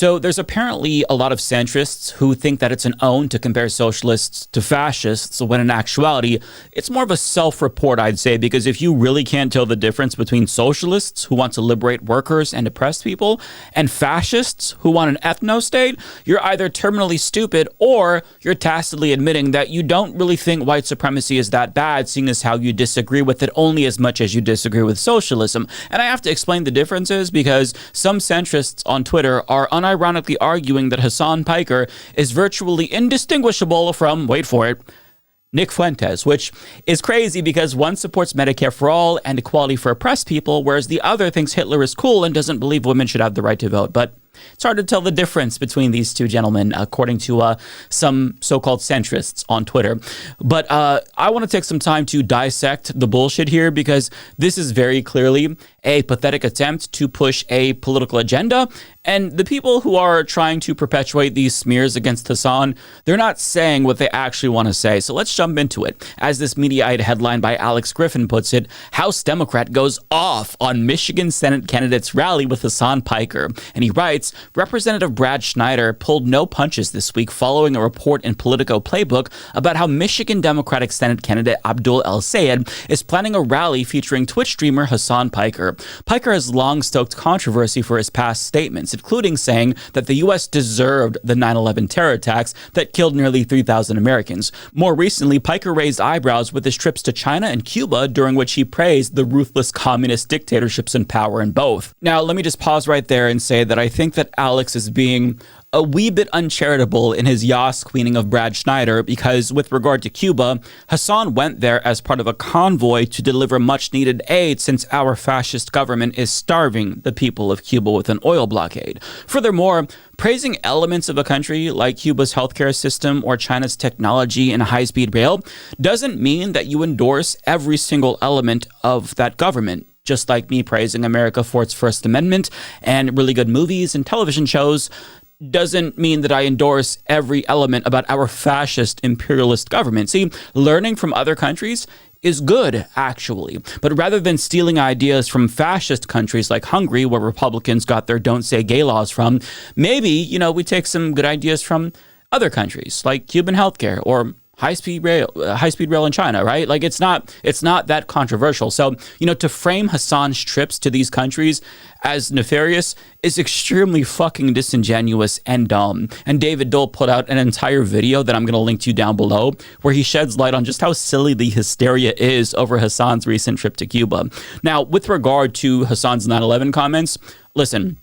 So there's apparently a lot of centrists who think that it's an own to compare socialists to fascists, when in actuality, it's more of a self-report, I'd say, because if you really can't tell the difference between socialists who want to liberate workers and oppress people and fascists who want an ethno-state, you're either terminally stupid or you're tacitly admitting that you don't really think white supremacy is that bad, seeing as how you disagree with it only as much as you disagree with socialism. And I have to explain the differences because some centrists on Twitter are unironically arguing that Hasan Piker is virtually indistinguishable from, wait for it, Nick Fuentes, which is crazy because one supports Medicare for all and equality for oppressed people, whereas the other thinks Hitler is cool and doesn't believe women should have the right to vote. But it's hard to tell the difference between these two gentlemen, according to some so-called centrists on Twitter. But I want to take some time to dissect the bullshit here because this is very clearly a pathetic attempt to push a political agenda. And the people who are trying to perpetuate these smears against Hasan, they're not saying what they actually want to say. So let's jump into it. As this Mediaite headline by Alex Griffin puts it, House Democrat goes off on Michigan Senate candidate's rally with Hasan Piker. And he writes, Representative Brad Schneider pulled no punches this week following a report in Politico Playbook about how Michigan Democratic Senate candidate Abdul El-Sayed is planning a rally featuring Twitch streamer Hasan Piker. Piker has long stoked controversy for his past statements, including saying that the U.S. deserved the 9/11 terror attacks that killed nearly 3,000 Americans. More recently, Piker raised eyebrows with his trips to China and Cuba, during which he praised the ruthless communist dictatorships in power in both. Now, let me just pause right there and say that I think that Alex is being a wee bit uncharitable in his yas queening of Brad Schneider, because with regard to Cuba, Hasan went there as part of a convoy to deliver much needed aid since our fascist government is starving the people of Cuba with an oil blockade. Furthermore, praising elements of a country like Cuba's healthcare system or China's technology in high-speed rail doesn't mean that you endorse every single element of that government. Just like me praising America for its First Amendment and really good movies and television shows doesn't mean that I endorse every element about our fascist imperialist government. See, learning from other countries is good, actually. But rather than stealing ideas from fascist countries like Hungary, where Republicans got their Don't Say Gay laws from, maybe, we take some good ideas from other countries like Cuban healthcare or high-speed rail in China, right? Like it's not that controversial. So, to frame Hasan's trips to these countries as nefarious is extremely fucking disingenuous and dumb. And David Dole put out an entire video that I'm going to link to you down below, where he sheds light on just how silly the hysteria is over Hasan's recent trip to Cuba. Now, with regard to Hasan's 9/11 comments, listen,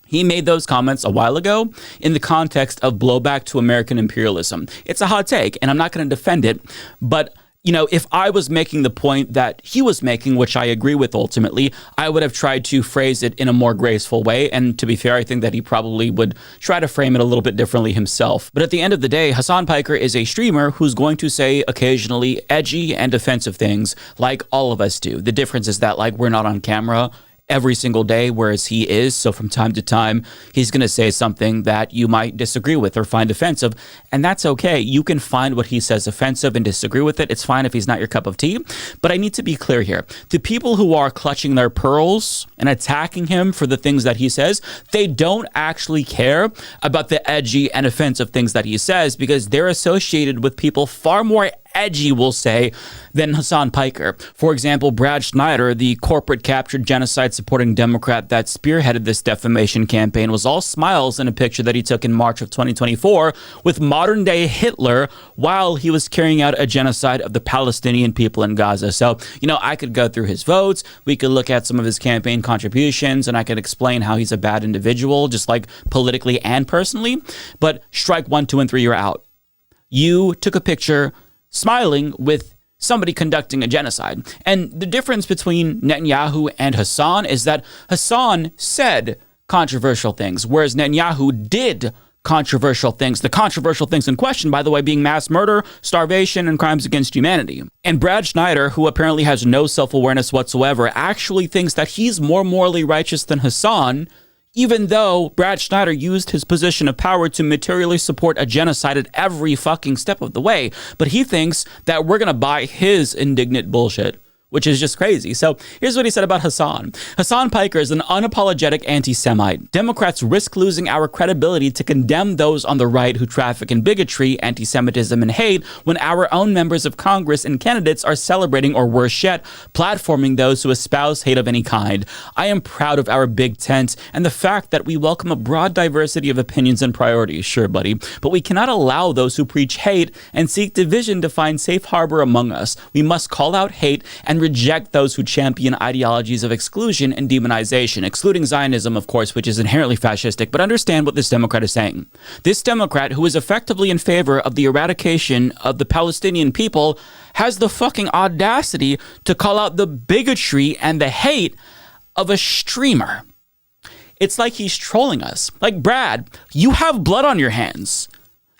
he made those comments a while ago in the context of blowback to American imperialism. It's a hot take, and I'm not going to defend it, but if I was making the point that he was making, which I agree with ultimately, I would have tried to phrase it in a more graceful way. And to be fair, I think that he probably would try to frame it a little bit differently himself. But at the end of the day, Hasan Piker is a streamer who's going to say occasionally edgy and offensive things like all of us do. The difference is that we're not on camera every single day, whereas he is. So from time to time, he's going to say something that you might disagree with or find offensive. And that's okay. You can find what he says offensive and disagree with it. It's fine if he's not your cup of tea. But I need to be clear here. To people who are clutching their pearls and attacking him for the things that he says, they don't actually care about the edgy and offensive things that he says, because they're associated with people far more edgy, we'll say, than Hasan Piker. For example, Brad Schneider, the corporate captured genocide supporting Democrat that spearheaded this defamation campaign, was all smiles in a picture that he took in March of 2024 with modern day Hitler while he was carrying out a genocide of the Palestinian people in Gaza. So, I could go through his votes, we could look at some of his campaign contributions, and I could explain how he's a bad individual, just like politically and personally. But strike 1, 2, and 3, you're out. You took a picture smiling with somebody conducting a genocide. And the difference between Netanyahu and Hasan is that Hasan said controversial things, whereas Netanyahu did controversial things. The controversial things in question, by the way, being mass murder, starvation, and crimes against humanity. And Brad Schneider, who apparently has no self-awareness whatsoever, actually thinks that he's more morally righteous than Hasan, even though Brad Schneider used his position of power to materially support a genocide at every fucking step of the way. But he thinks that we're going to buy his indignant bullshit. which is just crazy. So here's what he said about Hasan. Hasan Piker is an unapologetic anti-Semite. Democrats risk losing our credibility to condemn those on the right who traffic in bigotry, anti-Semitism, and hate when our own members of Congress and candidates are celebrating, or worse yet, platforming those who espouse hate of any kind. I am proud of our big tent and the fact that we welcome a broad diversity of opinions and priorities. Sure, buddy. But we cannot allow those who preach hate and seek division to find safe harbor among us. We must call out hate and reject those who champion ideologies of exclusion and demonization, excluding Zionism, of course, which is inherently fascistic. But understand what this Democrat is saying. This Democrat, who is effectively in favor of the eradication of the Palestinian people, has the fucking audacity to call out the bigotry and the hate of a streamer. It's like he's trolling us. Like, Brad, you have blood on your hands.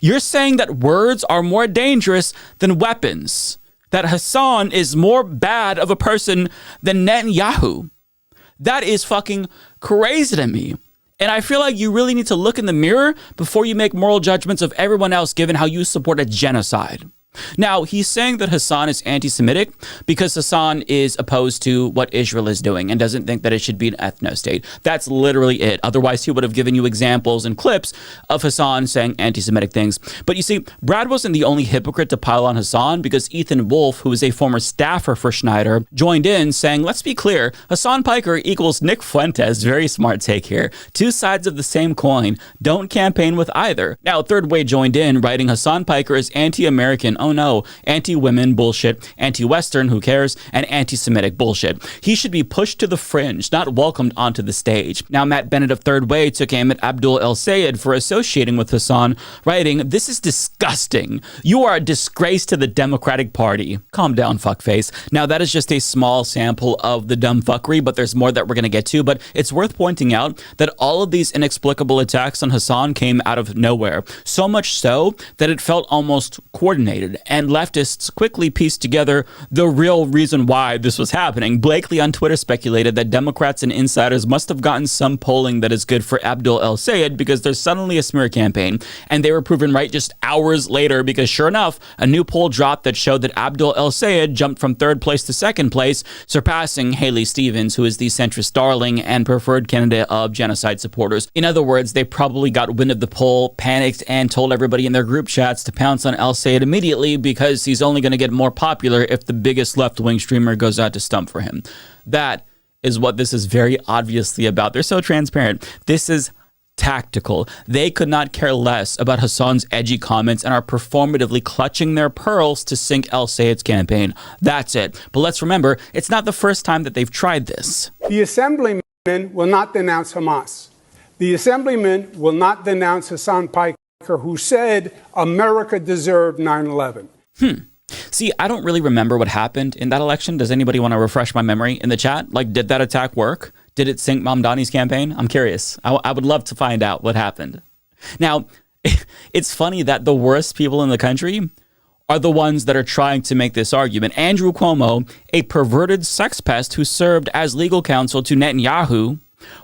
You're saying that words are more dangerous than weapons. That Hasan is more bad of a person than Netanyahu. That is fucking crazy to me. And I feel like you really need to look in the mirror before you make moral judgments of everyone else, given how you support a genocide. Now, he's saying that Hasan is anti-Semitic because Hasan is opposed to what Israel is doing and doesn't think that it should be an ethno-state. That's literally it. Otherwise, he would have given you examples and clips of Hasan saying anti-Semitic things. But you see, Brad wasn't the only hypocrite to pile on Hasan, because Ethan Wolf, who is a former staffer for Schneider, joined in saying, let's be clear, Hasan Piker equals Nick Fuentes. Very smart take here. Two sides of the same coin. Don't campaign with either. Now, Third Way joined in, writing Hasan Piker is anti-American. Oh no, anti-women bullshit, anti-Western, who cares, and anti-Semitic bullshit. He should be pushed to the fringe, not welcomed onto the stage. Now, Matt Bennett of Third Way took aim at Abdul El-Sayed for associating with Hasan, writing, this is disgusting. You are a disgrace to the Democratic Party. Calm down, fuckface. Now, that is just a small sample of the dumb fuckery, but there's more that we're going to get to. But it's worth pointing out that all of these inexplicable attacks on Hasan came out of nowhere. So much so that it felt almost coordinated. And leftists quickly pieced together the real reason why this was happening. Blakely on Twitter speculated that Democrats and insiders must have gotten some polling that is good for Abdul El-Sayed because there's suddenly a smear campaign. And they were proven right just hours later, because sure enough, a new poll dropped that showed that Abdul El-Sayed jumped from third place to second place, surpassing Haley Stevens, who is the centrist darling and preferred candidate of genocide supporters. In other words, they probably got wind of the poll, panicked, and told everybody in their group chats to pounce on El-Sayed immediately, because he's only going to get more popular if the biggest left-wing streamer goes out to stump for him. That is what this is very obviously about. They're so transparent. This is tactical. They could not care less about Hasan's edgy comments and are performatively clutching their pearls to sink El-Sayed's campaign. That's it. But let's remember, it's not the first time that they've tried this. The assemblyman will not denounce Hamas. The assemblyman will not denounce Hasan Piker, who said America deserved 9/11. See, I don't really remember what happened in that election. Does anybody want to refresh my memory in the chat? Like, did that attack work? Did it sink Mamdani's campaign? I'm curious. I would love to find out what happened. Now, it's funny that the worst people in the country are the ones that are trying to make this argument. Andrew Cuomo, a perverted sex pest who served as legal counsel to Netanyahu,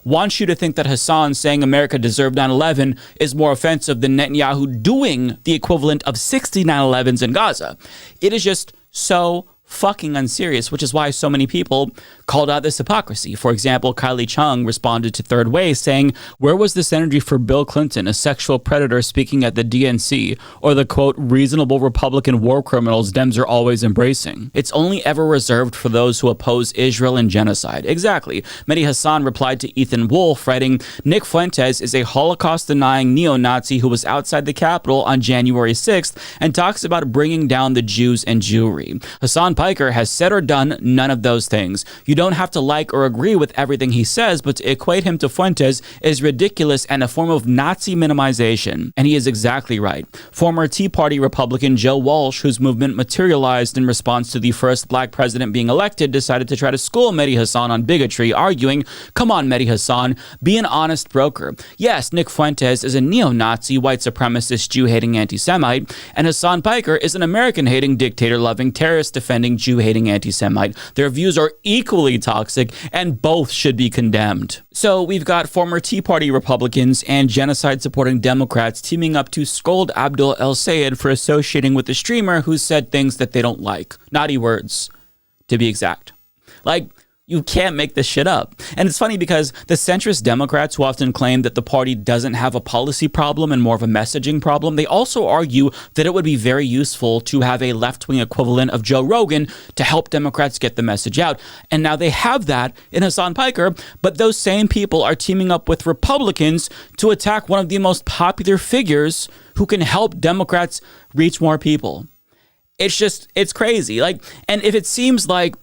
wants you to think that Hasan saying America deserved 9/11 is more offensive than Netanyahu doing the equivalent of 60 9/11s in Gaza. It is just so fucking unserious, which is why so many people called out this hypocrisy. For example, Kylie Chung responded to Third Way saying, where was this energy for Bill Clinton, a sexual predator speaking at the DNC, or the quote, reasonable Republican war criminals Dems are always embracing? It's only ever reserved for those who oppose Israel and genocide. Exactly. Mehdi Hasan replied to Ethan Wolf, writing, Nick Fuentes is a Holocaust-denying neo-Nazi who was outside the Capitol on January 6th and talks about bringing down the Jews and Jewry. Hasan Piker has said or done none of those things. You don't have to like or agree with everything he says, but to equate him to Fuentes is ridiculous and a form of Nazi minimization. And he is exactly right. Former Tea Party Republican Joe Walsh, whose movement materialized in response to the first black president being elected, decided to try to school Mehdi Hasan on bigotry, arguing, come on, Mehdi Hasan, be an honest broker. Yes, Nick Fuentes is a neo-Nazi, white supremacist, Jew-hating anti-Semite, and Hasan Piker is an American-hating, dictator-loving, terrorist-defending, Jew-hating anti-Semite. Their views are equally toxic, and both should be condemned. So we've got former Tea Party Republicans and genocide-supporting Democrats teaming up to scold Abdul El-Sayed for associating with the streamer who said things that they don't like. Naughty words, to be exact. Like, you can't make this shit up. And it's funny because the centrist Democrats, who often claim that the party doesn't have a policy problem and more of a messaging problem, they also argue that it would be very useful to have a left-wing equivalent of Joe Rogan to help Democrats get the message out. And now they have that in Hasan Piker, but those same people are teaming up with Republicans to attack one of the most popular figures who can help Democrats reach more people. It's crazy. Like, and if it seems like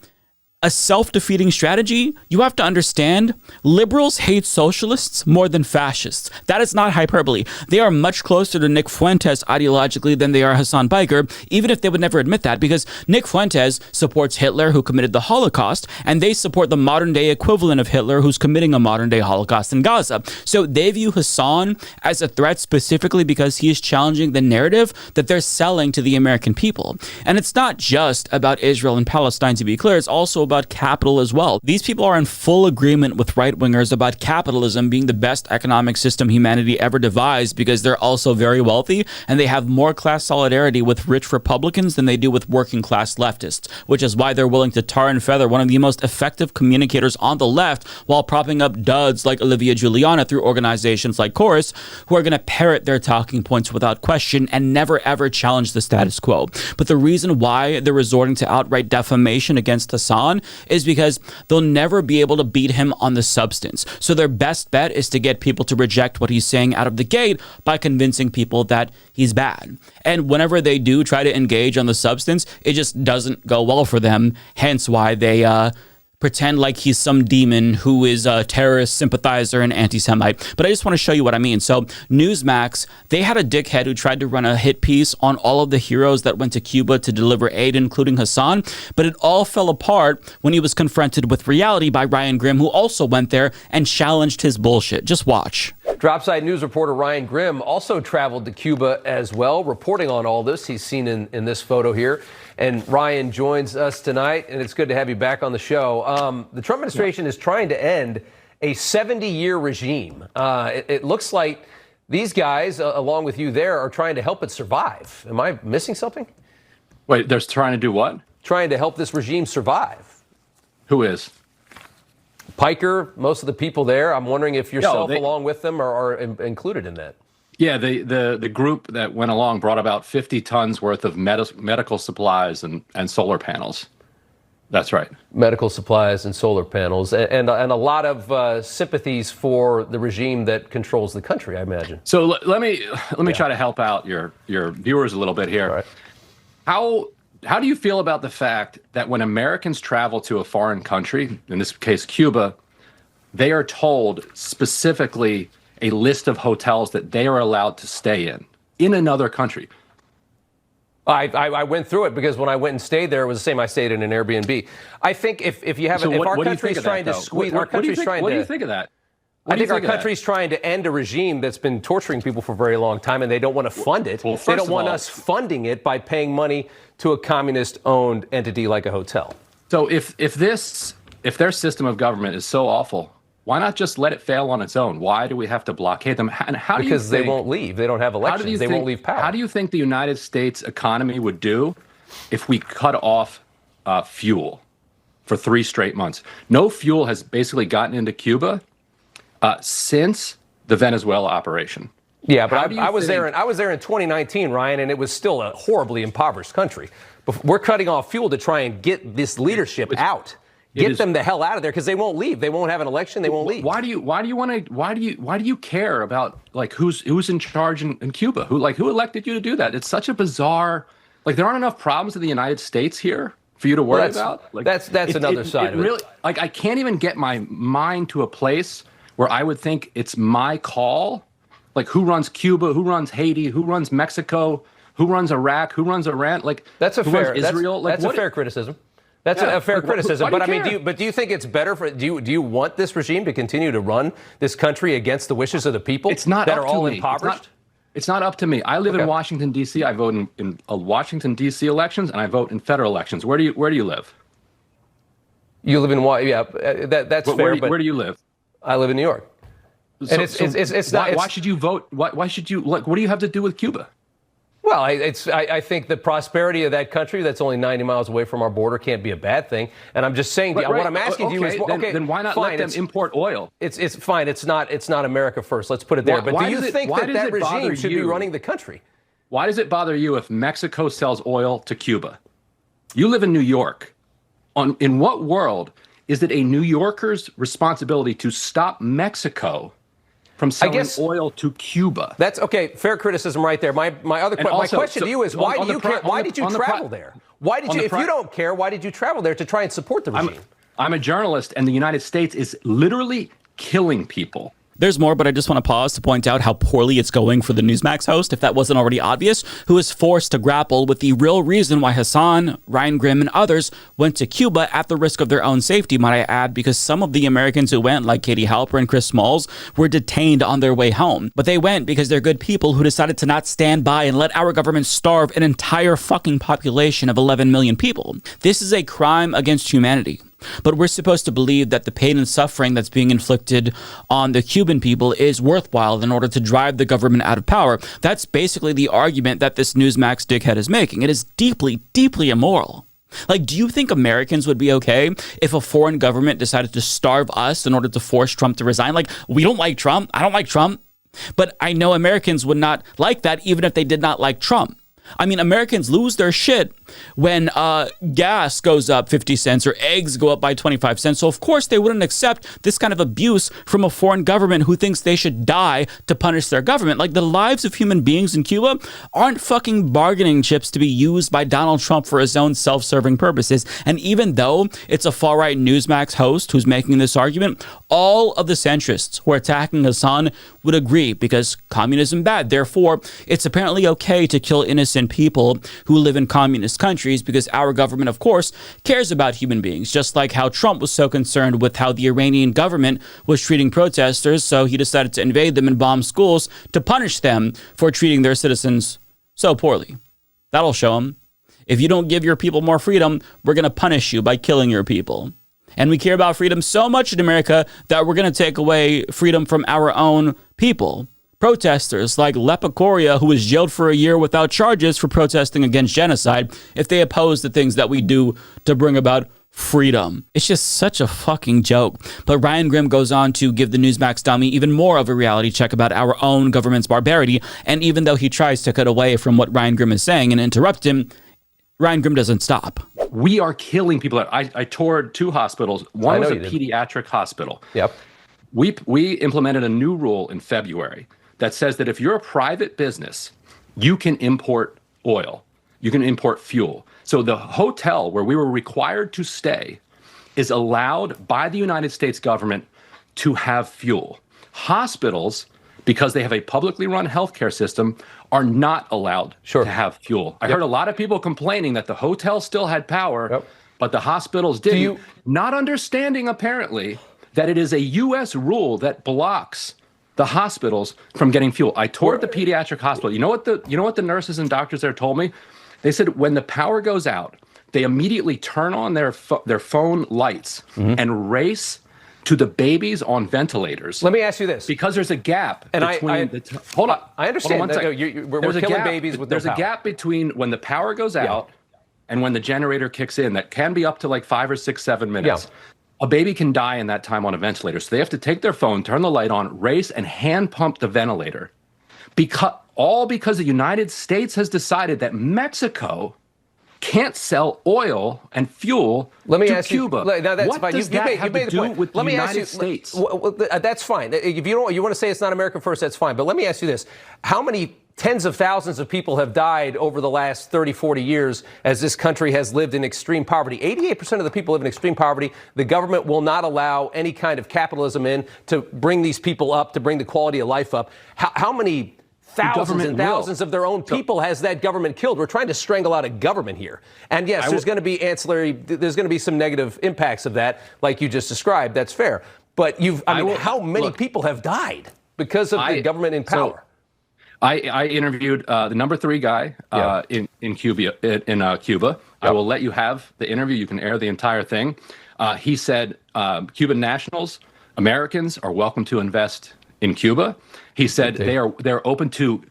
a self-defeating strategy, you have to understand liberals hate socialists more than fascists. That is not hyperbole. They are much closer to Nick Fuentes ideologically than they are Hasan Piker, even if they would never admit that, because Nick Fuentes supports Hitler, who committed the Holocaust, and they support the modern-day equivalent of Hitler, who's committing a modern-day Holocaust in Gaza. So they view Hasan as a threat specifically because he is challenging the narrative that they're selling to the American people. And it's not just about Israel and Palestine, to be clear. It's also about capital as well. These people are in full agreement with right-wingers about capitalism being the best economic system humanity ever devised because they're also very wealthy and they have more class solidarity with rich Republicans than they do with working-class leftists, which is why they're willing to tar and feather one of the most effective communicators on the left while propping up duds like Olivia Giuliana through organizations like Chorus, who are going to parrot their talking points without question and never ever challenge the status quo. But the reason why they're resorting to outright defamation against Hasan is because they'll never be able to beat him on the substance. So their best bet is to get people to reject what he's saying out of the gate by convincing people that he's bad. And whenever they do try to engage on the substance, it just doesn't go well for them. Hence why they pretend like he's some demon who is a terrorist sympathizer and anti-Semite. But I just want to show you what I mean. So Newsmax, they had a dickhead who tried to run a hit piece on all of the heroes that went to Cuba to deliver aid, including Hasan, but it all fell apart when he was confronted with reality by Ryan Grimm, who also went there and challenged his bullshit. Just watch. Dropside News reporter Ryan Grimm also traveled to Cuba as well, reporting on all this. He's seen in this photo here. And Ryan joins us tonight, and it's good to have you back on the show. The Trump administration is trying to end a 70-year regime. It looks like these guys, along with you there, are trying to help it survive. Am I missing something? Wait, they're trying to do what? Trying to help this regime survive. Who is? Piker, most of the people there. I'm wondering if yourself, along with them, are included in that. Yeah, the group that went along brought about 50 tons worth of medical supplies and solar panels. That's right. Medical supplies and solar panels, and a lot of sympathies for the regime that controls the country, I imagine. So let me try to help out your viewers a little bit here. All right. How do you feel about the fact that when Americans travel to a foreign country, in this case Cuba, they are told specifically a list of hotels that they are allowed to stay in another country? I went through it because when I went and stayed there, it was the same. I stayed in an Airbnb. I think if you have, if our country's trying to squeeze, our country's trying to. What do you think of that? I think our country's trying to end a regime that's been torturing people for a very long time, and they don't want to fund it. Well, they don't want us funding it by paying money to a communist-owned entity like a hotel. So if their system of government is so awful, why not just let it fail on its own? Why do we have to blockade them? And how do you think, they won't leave. They don't have elections. They won't leave power. How do you think the United States economy would do if we cut off fuel for 3 straight months? No fuel has basically gotten into Cuba since the Venezuela operation. Yeah, but I was there in 2019, Ryan, and it was still a horribly impoverished country. We're cutting off fuel to try and get this leadership out. Get them the hell out of there because they won't leave. They won't have an election. They won't leave. Why do you care about like who's in charge in Cuba? Who elected you to do that? It's such a bizarre. Like there aren't enough problems in the United States here for you to worry about. Like, that's another side of it. Really, like I can't even get my mind to a place where I would think it's my call. Like who runs Cuba? Who runs Haiti? Who runs Mexico? Who runs Iraq? Who runs Iran? Like that's a fair Israel. That's a fair criticism. That's a fair criticism. But I mean, do you think it's better for? Do you want this regime to continue to run this country against the wishes of the people? It's not that up are to all me. impoverished. It's not up to me. I live in Washington D.C. I vote in Washington D.C. elections, and I vote in federal elections. Where do you live? You live in that's fair. Where do you live? I live in New York. And it's not. Why should you vote? Why should you? Like, what do you have to do with Cuba? Well, I think the prosperity of that country that's only 90 miles away from our border can't be a bad thing. And I'm just saying, what I'm asking you is, then why not let them import oil? It's fine. It's not America first. Let's put it there. But do you think that regime should be running the country? Why does it bother you if Mexico sells oil to Cuba? You live in New York. In what world is it a New Yorker's responsibility to stop Mexico from selling oil to Cuba? That's okay. Fair criticism right there. My question to you is, why do you care? Why did you travel there? Why did you? If you don't care, why did you travel there to try and support the regime? I'm a journalist, and the United States is literally killing people. There's more, but I just want to pause to point out how poorly it's going for the Newsmax host, if that wasn't already obvious, who is forced to grapple with the real reason why Hasan, Ryan Grimm, and others went to Cuba at the risk of their own safety, might I add, because some of the Americans who went, like Katie Halper and Chris Smalls, were detained on their way home. But they went because they're good people who decided to not stand by and let our government starve an entire fucking population of 11 million people. This is a crime against humanity. But we're supposed to believe that the pain and suffering that's being inflicted on the Cuban people is worthwhile in order to drive the government out of power. That's basically the argument that this Newsmax dickhead is making. It is deeply, deeply immoral. Like, do you think Americans would be okay if a foreign government decided to starve us in order to force Trump to resign? Like, we don't like Trump. I don't like Trump. But I know Americans would not like that even if they did not like Trump. I mean, Americans lose their shit when gas goes up 50 cents or eggs go up by 25 cents. So, of course, they wouldn't accept this kind of abuse from a foreign government who thinks they should die to punish their government. Like, the lives of human beings in Cuba aren't fucking bargaining chips to be used by Donald Trump for his own self-serving purposes. And even though it's a far-right Newsmax host who's making this argument, all of the centrists who are attacking Hasan would agree because communism bad. Therefore, it's apparently okay to kill innocent people who live in communist countries because our government, of course, cares about human beings, just like how Trump was so concerned with how the Iranian government was treating protesters, so he decided to invade them and bomb schools to punish them for treating their citizens so poorly. That'll show them. If you don't give your people more freedom, we're going to punish you by killing your people. And we care about freedom so much in America that we're going to take away freedom from our own people. Protesters like Lepicoria, who was jailed for a year without charges for protesting against genocide, if they oppose the things that we do to bring about freedom. It's just such a fucking joke. But Ryan Grimm goes on to give the Newsmax dummy even more of a reality check about our own government's barbarity. And even though he tries to cut away from what Ryan Grimm is saying and interrupt him, Ryan Grimm doesn't stop. We are killing people. I toured 2 hospitals. One was a pediatric hospital. Yep. We implemented a new rule in February that says that if you're a private business, you can import oil. You can import fuel. So the hotel where we were required to stay is allowed by the United States government to have fuel. Hospitals, because they have a publicly run healthcare system, are not allowed to have fuel. I heard a lot of people complaining that the hotel still had power, but the hospitals didn't. Not understanding, apparently, that it is a U.S. rule that blocks the hospitals from getting fuel. I toured the pediatric hospital. You know what the nurses and doctors there told me? They said when the power goes out, they immediately turn on their phone lights and race to the babies on ventilators. Let me ask you this. Because there's a gap between hold on. I understand. Hold on one second. We're killing babies with no power. There's a gap between when the power goes out and when the generator kicks in that can be up to like 5 or 6, 7 minutes. A baby can die in that time on a ventilator. So they have to take their phone, turn the light on, race, and hand pump the ventilator. Because the United States has decided that Mexico can't sell oil and fuel to Cuba. What does that have to do with the United States? That's fine. If you want to say it's not America first, that's fine. But let me ask you this. How many tens of thousands of people have died over the last 30, 40 years as this country has lived in extreme poverty? 88% of the people live in extreme poverty. The government will not allow any kind of capitalism in to bring these people up, to bring the quality of life up. How many thousands and thousands of their own people has that government killed? We're trying to strangle out a government here. And yes, there's going to be there's going to be some negative impacts of that, like you just described. That's fair. But how many people have died because of the government in power? I interviewed the number 3 guy in Cuba. Cuba. I will let you have the interview. You can air the entire thing. He said Cuban nationals, Americans, are welcome to invest in Cuba. He said they're open to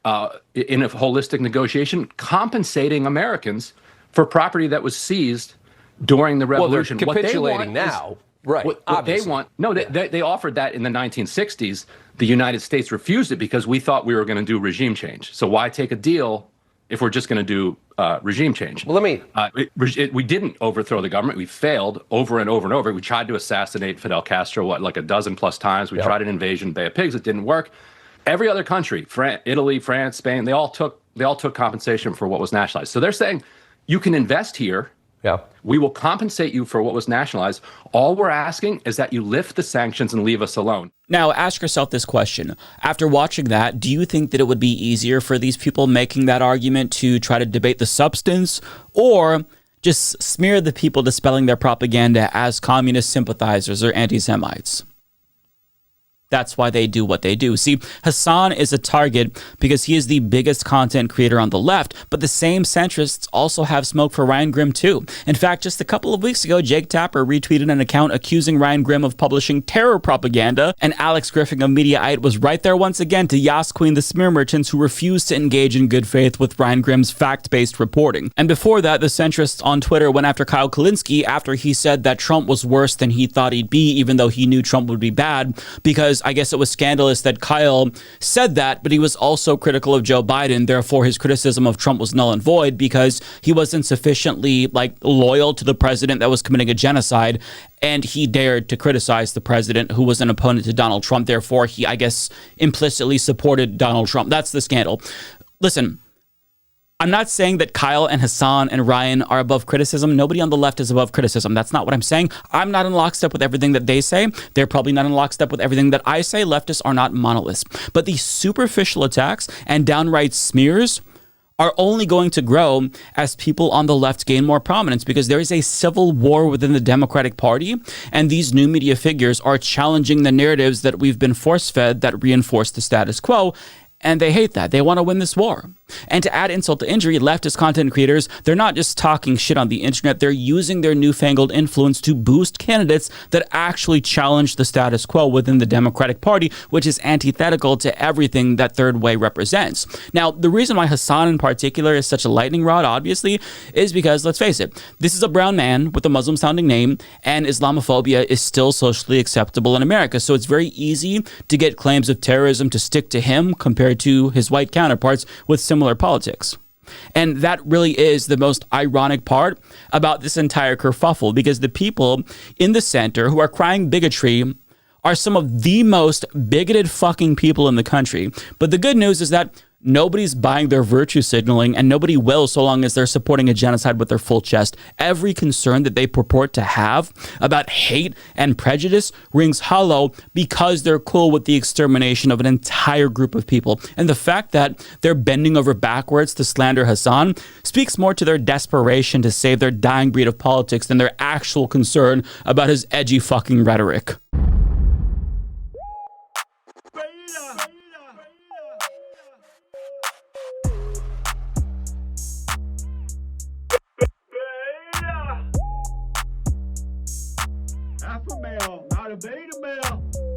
in a holistic negotiation, compensating Americans for property that was seized during the revolution. Well, they're capitulating now. Right. What they want, no, they offered that in the 1960s. The United States refused it because we thought we were going to do regime change. So why take a deal if we're just going to do regime change? Well, we didn't overthrow the government. We failed over and over and over. We tried to assassinate Fidel Castro, like a dozen plus times. We tried an invasion, Bay of Pigs. It didn't work. Every other country, Italy, France, Spain, they all took compensation for what was nationalized. So they're saying you can invest here. Yeah. We will compensate you for what was nationalized. All we're asking is that you lift the sanctions and leave us alone. Now, ask yourself this question. After watching that, do you think that it would be easier for these people making that argument to try to debate the substance, or just smear the people dispelling their propaganda as communist sympathizers or anti-Semites? That's why they do what they do. See, Hasan is a target because he is the biggest content creator on the left, but the same centrists also have smoke for Ryan Grim too. In fact, just a couple of weeks ago, Jake Tapper retweeted an account accusing Ryan Grim of publishing terror propaganda, and Alex Griffin of Mediaite was right there once again to Yas Queen the smear merchants who refused to engage in good faith with Ryan Grim's fact-based reporting. And before that, the centrists on Twitter went after Kyle Kulinski after he said that Trump was worse than he thought he'd be, even though he knew Trump would be bad, because I guess it was scandalous that Kyle said that, but he was also critical of Joe Biden. Therefore, his criticism of Trump was null and void because he wasn't sufficiently loyal to the president that was committing a genocide, and he dared to criticize the president who was an opponent to Donald Trump. Therefore, he, I guess, implicitly supported Donald Trump. That's the scandal. Listen, I'm not saying that Kyle and Hasan and Ryan are above criticism. Nobody on the left is above criticism. That's not what I'm saying. I'm not in lockstep with everything that they say. They're probably not in lockstep with everything that I say. Leftists are not monoliths. But these superficial attacks and downright smears are only going to grow as people on the left gain more prominence, because there is a civil war within the Democratic Party, and these new media figures are challenging the narratives that we've been force-fed that reinforce the status quo. And they hate that. They want to win this war. And to add insult to injury, leftist content creators, they're not just talking shit on the internet. They're using their newfangled influence to boost candidates that actually challenge the status quo within the Democratic Party, which is antithetical to everything that third way represents. Now, the reason why Hasan in particular is such a lightning rod, obviously, is because, let's face it, this is a brown man with a Muslim-sounding name, and Islamophobia is still socially acceptable in America. So it's very easy to get claims of terrorism to stick to him compared to his white counterparts with similar politics. And that really is the most ironic part about this entire kerfuffle, because the people in the center who are crying bigotry are some of the most bigoted fucking people in the country. But the good news is that nobody's buying their virtue signaling, and nobody will so long as they're supporting a genocide with their full chest. Every concern that they purport to have about hate and prejudice rings hollow because they're cool with the extermination of an entire group of people. And the fact that they're bending over backwards to slander Hasan speaks more to their desperation to save their dying breed of politics than their actual concern about his edgy fucking rhetoric. Alpha male, not a beta male.